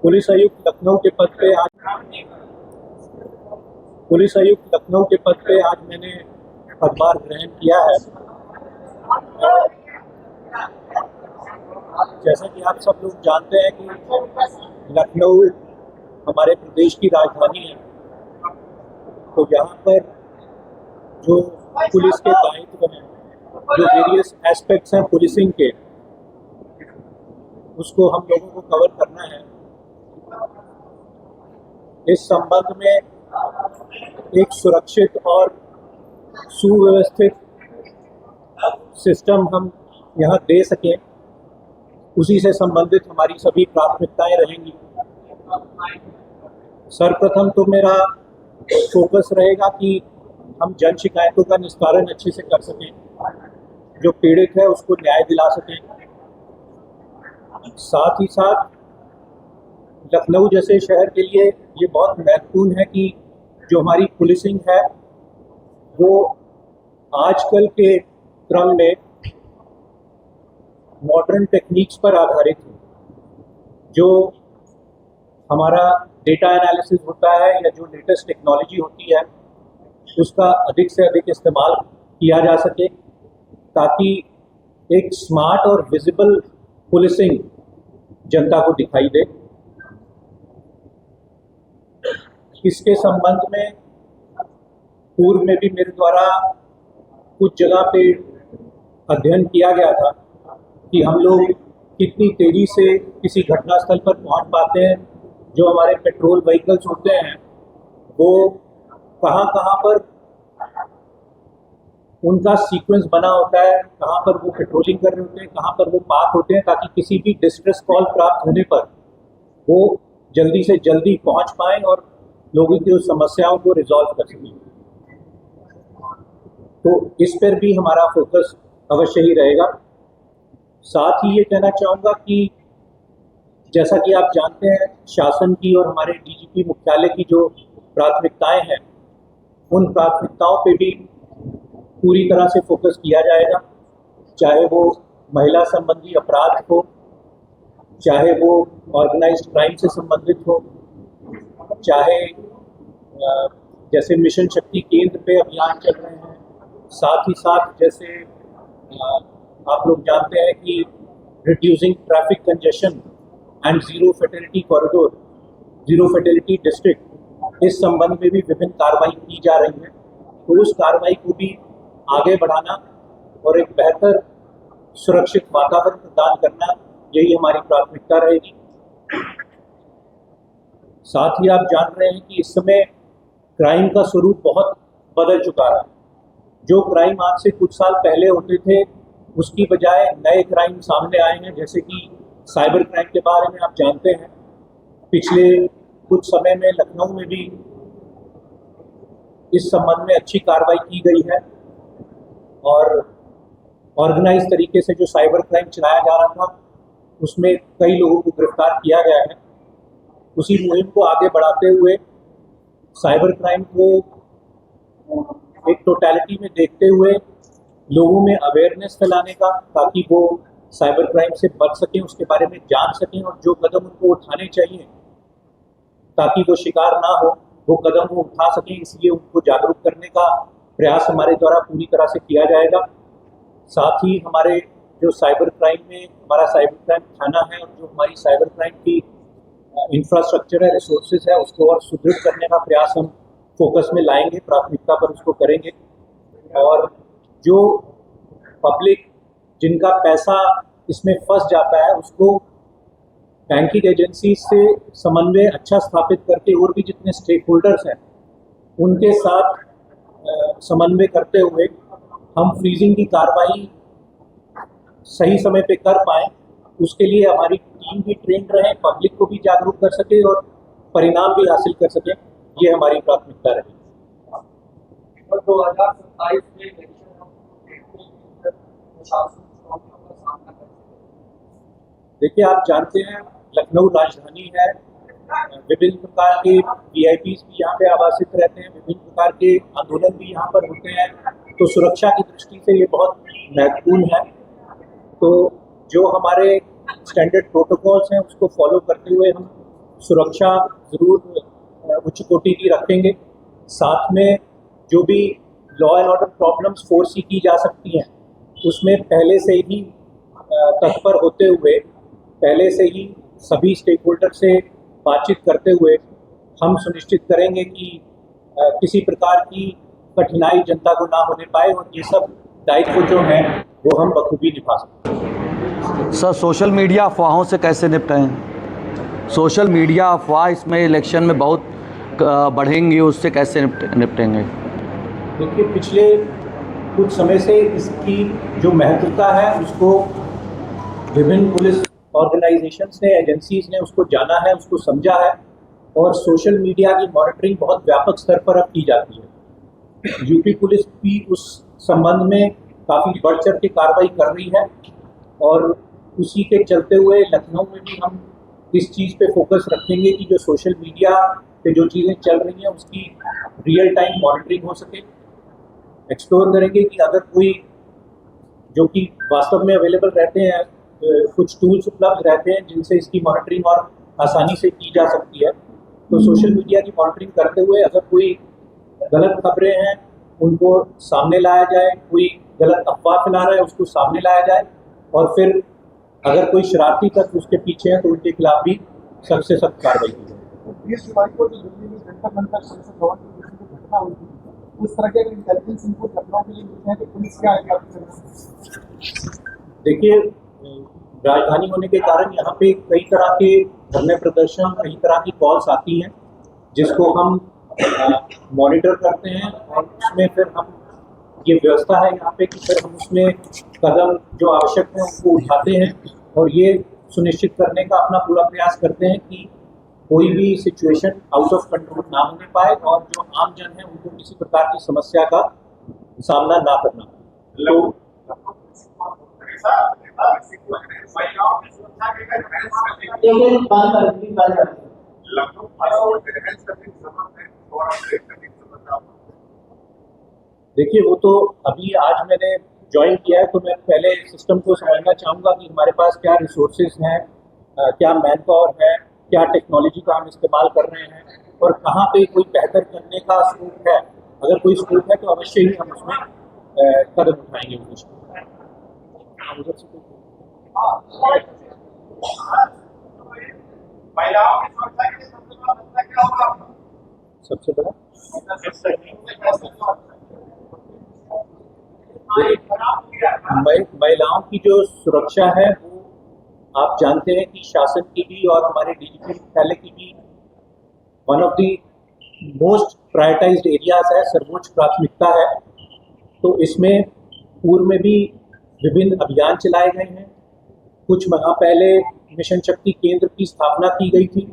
Police आयुक्त लखनऊ के पद पे आज पुलिस आयुक्त लखनऊ के पद पे आज मैंने पदभार ग्रहण किया है। जैसा कि आप सब लोग जानते हैं कि लखनऊ हमारे प्रदेश की राजधानी है, तो यहाँ पर जो पुलिस के दायित्व हैं, जो वेरियस एस्पेक्ट्स हैं पुलिसिंग के, उसको हम लोगों को कवर करना है। इस संबंध में एक सुरक्षित और सुव्यवस्थित सिस्टम हम यहाँ दे सकें, उसी से संबंधित हमारी सभी प्राथमिकताएं रहेंगी। सर्वप्रथम तो मेरा फोकस रहेगा कि हम जन शिकायतों का निस्तारण अच्छे से कर सकें, जो पीड़ित है उसको न्याय दिला सकें। साथ ही साथ लखनऊ जैसे शहर के लिए ये बहुत महत्वपूर्ण है कि जो हमारी पुलिसिंग है वो आजकल के क्रम में मॉडर्न टेक्निक्स पर आधारित है। जो हमारा डेटा एनालिसिस होता है या जो लेटेस्ट टेक्नोलॉजी होती है, उसका अधिक से अधिक इस्तेमाल किया जा सके, ताकि एक स्मार्ट और विजिबल पुलिसिंग जनता को दिखाई दे। इसके संबंध में पूर्व में भी मेरे द्वारा कुछ जगह पे अध्ययन किया गया था कि हम लोग कितनी तेजी से किसी घटनास्थल पर पहुंच पाते हैं। जो हमारे पेट्रोल व्हीकल्स होते हैं वो कहाँ कहाँ पर उनका सीक्वेंस बना होता है, कहाँ पर वो पेट्रोलिंग कर रहे होते हैं, कहाँ पर वो पार्क होते हैं, ताकि किसी भी डिस्ट्रेस कॉल प्राप्त होने पर वो जल्दी से जल्दी पहुंच पाएं और लोगों की उस समस्याओं को रिजॉल्व कर सकें। तो इस पर भी हमारा फोकस अवश्य ही रहेगा। साथ ही ये कहना चाहूँगा कि जैसा कि आप जानते हैं, शासन की और हमारे डीजीपी मुख्यालय की जो प्राथमिकताएं हैं, उन प्राथमिकताओं पे भी पूरी तरह से फोकस किया जाएगा। चाहे वो महिला संबंधी अपराध हो, चाहे वो ऑर्गेनाइज्ड क्राइम से संबंधित हो, चाहे जैसे मिशन शक्ति केंद्र पे अभियान चल रहे हैं, साथ ही साथ जैसे आप लोग जानते हैं कि reducing traffic congestion and zero fatality corridor, zero fatality district, इस संबंध में भी विभिन्न कार्रवाई की जा रही है। तो उस कार्रवाई को भी आगे बढ़ाना और एक बेहतर सुरक्षित वातावरण प्रदान करना, यही हमारी प्राथमिकता रहेगी। साथ ही आप जान रहे हैं कि इस समय क्राइम का स्वरूप बहुत बदल चुका है। जो क्राइम आज से कुछ साल पहले होते थे, उसकी बजाय नए क्राइम सामने आए हैं। जैसे कि साइबर क्राइम के बारे में आप जानते हैं, पिछले कुछ समय में लखनऊ में भी इस संबंध में अच्छी कार्रवाई की गई है और ऑर्गेनाइज तरीके से जो साइबर क्राइम चलाया जा रहा था, उसमें कई लोगों को गिरफ्तार किया गया है। उसी मुहिम को आगे बढ़ाते हुए साइबर क्राइम को एक टोटलिटी में देखते हुए लोगों में अवेयरनेस फैलाने का, ताकि वो साइबर क्राइम से बच सकें, उसके बारे में जान सकें और जो कदम उनको उठाने चाहिए ताकि वो शिकार ना हो, वो कदम वो उठा सकें। इसलिए उनको जागरूक करने का प्रयास हमारे द्वारा पूरी तरह से किया जाएगा। साथ ही हमारे जो साइबर क्राइम में हमारा साइबर क्राइम थाना है और जो हमारी साइबर क्राइम की इंफ्रास्ट्रक्चर है, रिसोर्सेज है, उसको और सुदृढ़ करने का प्रयास हम फोकस में लाएंगे, प्राथमिकता पर उसको करेंगे। और जो पब्लिक जिनका पैसा इसमें फंस जाता है, उसको बैंकिंग एजेंसी से समन्वय अच्छा स्थापित करके और भी जितने स्टेक होल्डर्स हैं उनके साथ समन्वय करते हुए हम फ्रीजिंग की कार्रवाई सही समय पे कर पाएँ। उसके लिए हमारी टीम भी ट्रेन रहे, पब्लिक को भी जागरूक कर सके और परिणाम भी हासिल कर सके, ये हमारी प्राथमिकता रही। 2027 में देखिए, आप जानते हैं लखनऊ राजधानी है, विभिन्न प्रकार के वीआईपीज भी यहाँ पे आवासित रहते हैं, विभिन्न प्रकार के आंदोलन भी यहाँ पर होते हैं, तो सुरक्षा की दृष्टि से ये बहुत महत्वपूर्ण है। तो जो हमारे स्टैंडर्ड प्रोटोकॉल्स हैं उसको फॉलो करते हुए हम सुरक्षा ज़रूर उच्च कोटि की रखेंगे। साथ में जो भी लॉ एंड ऑर्डर प्रॉब्लम्स फोर्सी की जा सकती हैं उसमें पहले से ही तत्पर होते हुए, पहले से ही सभी स्टेक होल्डर से बातचीत करते हुए हम सुनिश्चित करेंगे कि किसी प्रकार की कठिनाई जनता को ना होने पाए और ये सब दायित्व जो हैं वो हम बखूबी निभा सकते। सर, सोशल मीडिया अफवाहों से कैसे निपटें? सोशल मीडिया अफवाह इसमें इलेक्शन में बहुत बढ़ेंगी, उससे कैसे निपटेंगे? देखिए, पिछले कुछ समय से इसकी जो महत्वता है उसको विभिन्न पुलिस ऑर्गेनाइजेशंस ने, एजेंसीज ने उसको जाना है, उसको समझा है और सोशल मीडिया की मॉनिटरिंग बहुत व्यापक स्तर पर अब की जाती है। यूपी पुलिस भी उस संबंध में काफ़ी बढ़ चढ़ के कार्रवाई कर रही है और उसी के चलते हुए लखनऊ में भी हम इस चीज़ पे फोकस रखेंगे कि जो सोशल मीडिया पे जो चीज़ें चल रही हैं उसकी रियल टाइम मॉनिटरिंग हो सके। एक्सप्लोर करेंगे कि अगर कोई जो कि वास्तव में अवेलेबल रहते हैं, कुछ टूल्स उपलब्ध रहते हैं जिनसे इसकी मॉनिटरिंग और आसानी से की जा सकती है, तो सोशल मीडिया की मॉनिटरिंग करते हुए अगर कोई गलत खबरें हैं उनको सामने लाया जाए, कोई गलत अफवाह फैला रहा है उसको सामने लाया जाए और फिर अगर कोई शरारती तत्व उसके पीछे है तो उनके खिलाफ भी सख्त से सख्त कार्रवाई की जाए। 20 जुलाई को जो दिल्ली में जंतर मंतर संसद भवन की किसी को घटना हुई थी, उस तरह के इंटेलिजेंस इनपुट लखनऊ के लिए मिलते हैं तो पुलिस क्या है? देखिए, राजधानी होने के कारण यहाँ पे कई तरह के धरने प्रदर्शन, कई तरह की कॉल्स आती हैं जिसको हम मॉनिटर करते हैं और उसमें फिर हम ये व्यवस्था है यहाँ पे कि फिर हम उसमें कदम जो आवश्यक है उनको उठाते हैं और ये सुनिश्चित करने का अपना पूरा प्रयास करते हैं कि कोई भी सिचुएशन आउट ऑफ कंट्रोल ना होने पाए और जो आम जन है उनको किसी प्रकार की समस्या का सामना ना करना पाए। देखिए, वो तो अभी आज मैंने ज्वाइन किया है तो मैं पहले सिस्टम को समझना चाहूँगा कि हमारे पास क्या रिसोर्सेज हैं, क्या मैन पावर है, क्या टेक्नोलॉजी का हम इस्तेमाल कर रहे हैं और कहाँ पे कोई बेहतर करने का स्कोप है। अगर कोई स्कोप है तो अवश्य ही हम उसमें कदम उठाएंगे। सबसे बड़ा महिलाओं की जो सुरक्षा है वो आप जानते हैं कि शासन की भी और हमारे डीजीपी मुख्यालय की भी one of the most prioritised areas है, सर्वोच्च प्राथमिकता है। तो इसमें पूर्व में भी विभिन्न अभियान चलाए गए हैं। कुछ माह पहले मिशन शक्ति केंद्र की स्थापना की गई थी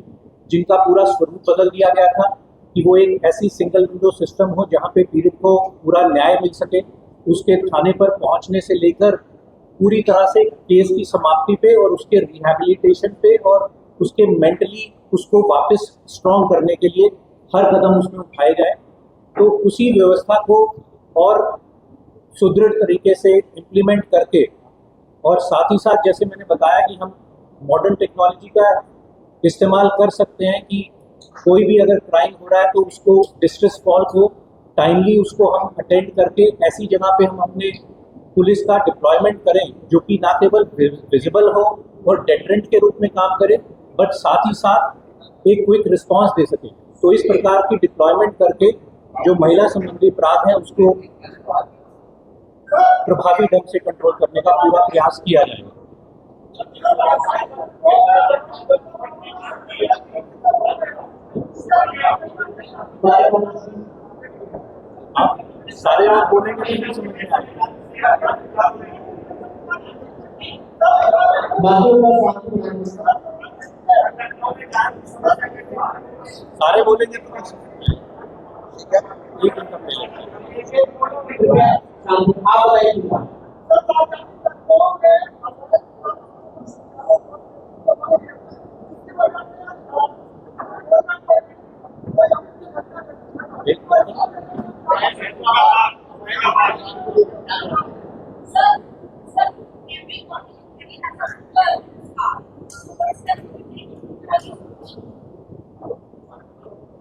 जिनका पूरा स्वरूप बदल दिया गया था कि वो एक ऐसी सिंगल विंडो सिस्टम हो जहाँ पे पीड़ित को पूरा न्याय मिल सके, उसके थाने पर पहुँचने से लेकर पूरी तरह से केस की समाप्ति पे और उसके रिहैबिलिटेशन पे और उसके मेंटली उसको वापस स्ट्रॉन्ग करने के लिए हर कदम उसमें उठाए जाए। तो उसी व्यवस्था को और सुदृढ़ तरीके से इम्प्लीमेंट करके और साथ ही साथ जैसे मैंने बताया कि हम मॉडर्न टेक्नोलॉजी का इस्तेमाल कर सकते हैं कि कोई भी अगर क्राइम हो रहा है तो उसको डिस्ट्रेस कॉल को टाइमली उसको हम अटेंड करके ऐसी जगह पे हम अपने पुलिस का डिप्लॉयमेंट करें जो कि ना केवल विजिबल हो और डेटरेंट के रूप में काम करे बट साथ ही साथ एक क्विक रिस्पांस दे सके। तो इस प्रकार की डिप्लॉयमेंट करके जो महिला संबंधी अपराध है उसको प्रभावी ढंग से कंट्रोल करने का पूरा प्रयास किया जाएगा। आप सारे लोग बोलेंगे तो नहीं समझ में आएगा। सारे बोलेंगे तो नहीं समझ में आएगा। एक घंटा पहले आप बताइए।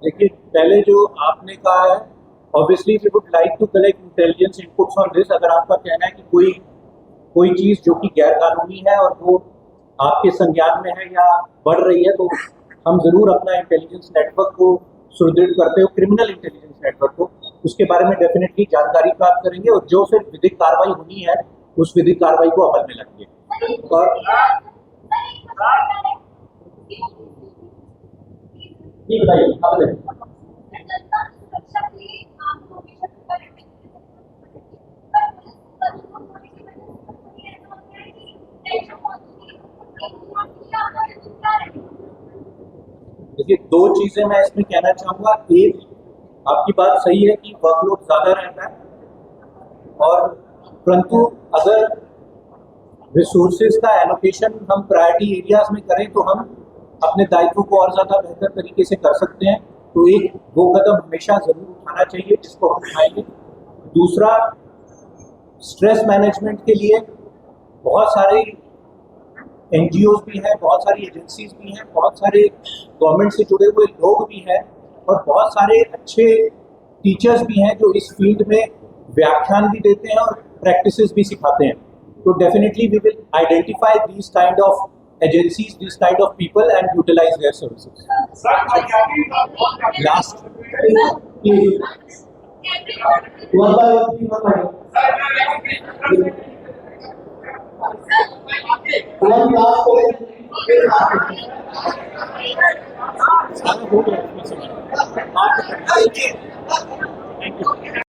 देखिए, पहले जो आपने कहा है, obviously we would like to collect intelligence inputs on this. अगर आपका कहना है कि कोई चीज़ जो कि गैर कानूनी है और वो आपके संज्ञान में है या बढ़ रही है, तो हम ज़रूर अपना इंटेलिजेंस नेटवर्क को सुदृढ़ करते हुए, क्रिमिनल इंटेलिजेंस नेटवर्क को, उसके बारे में डेफिनेटली जानकारी प्राप्त करेंगे और जो फिर विधिक कार्रवाई होनी है उस विधिक कार्रवाई को अमल में लाएंगे। और जी बताइए, आप बताइए। देखिए, दो चीज़ें मैं इसमें कहना चाहूँगा। एक, आपकी बात सही है कि वर्कलोड ज़्यादा रहता है, और परंतु अगर रिसोर्सेज का एलोकेशन हम प्रायोरिटी एरियाज में करें तो हम अपने दायित्व को और ज़्यादा बेहतर तरीके से कर सकते हैं। तो एक वो कदम हमेशा ज़रूर उठाना चाहिए जिसको हम उठाएंगे। दूसरा, स्ट्रेस मैनेजमेंट के लिए बहुत सारे NGOs भी हैं, बहुत सारी एजेंसीज भी हैं, बहुत सारे गवर्नमेंट से जुड़े हुए लोग भी हैं, और बहुत सारे अच्छे टीचर्स भी हैं जो इस फील्ड में व्याख्यान भी देते हैं और प्रैक्टिसेस भी सिखाते हैं। तो definitely we will identify these kind of agencies, this kind of people and utilise their services. Last सारा हो गया।